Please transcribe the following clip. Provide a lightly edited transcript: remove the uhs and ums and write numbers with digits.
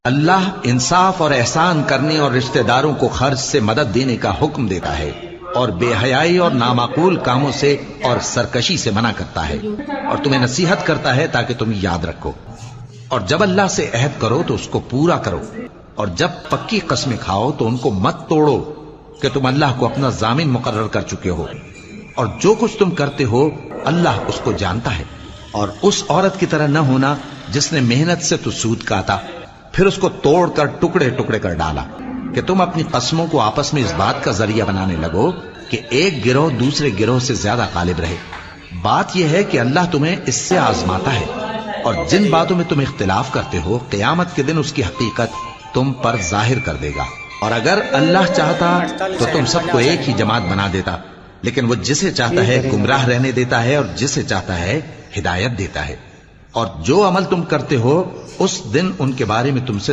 اللہ انصاف اور احسان کرنے اور رشتہ داروں کو خرچ سے مدد دینے کا حکم دیتا ہے، اور بے حیائی اور نامعقول کاموں سے اور سرکشی سے منع کرتا ہے، اور تمہیں نصیحت کرتا ہے تاکہ تم یاد رکھو۔ اور جب اللہ سے عہد کرو تو اس کو پورا کرو، اور جب پکی قسمیں کھاؤ تو ان کو مت توڑو کہ تم اللہ کو اپنا ضامن مقرر کر چکے ہو، اور جو کچھ تم کرتے ہو اللہ اس کو جانتا ہے۔ اور اس عورت کی طرح نہ ہونا جس نے محنت سے تو سود کاتا پھر اس کو توڑ کر ٹکڑے ٹکڑے کر ڈالا، کہ تم اپنی قسموں کو آپس میں اس بات کا ذریعہ بنانے لگو کہ ایک گروہ دوسرے گروہ سے زیادہ غالب رہے۔ بات یہ ہے کہ اللہ تمہیں اس سے آزماتا ہے، اور جن باتوں میں تم اختلاف کرتے ہو قیامت کے دن اس کی حقیقت تم پر ظاہر کر دے گا۔ اور اگر اللہ چاہتا تو تم سب کو ایک ہی جماعت بنا دیتا، لیکن وہ جسے چاہتا ہے گمراہ رہنے دیتا ہے اور جسے چاہتا ہے ہدایت دیتا ہے۔ اور جو عمل تم کرتے ہو اس دن ان کے بارے میں تم سے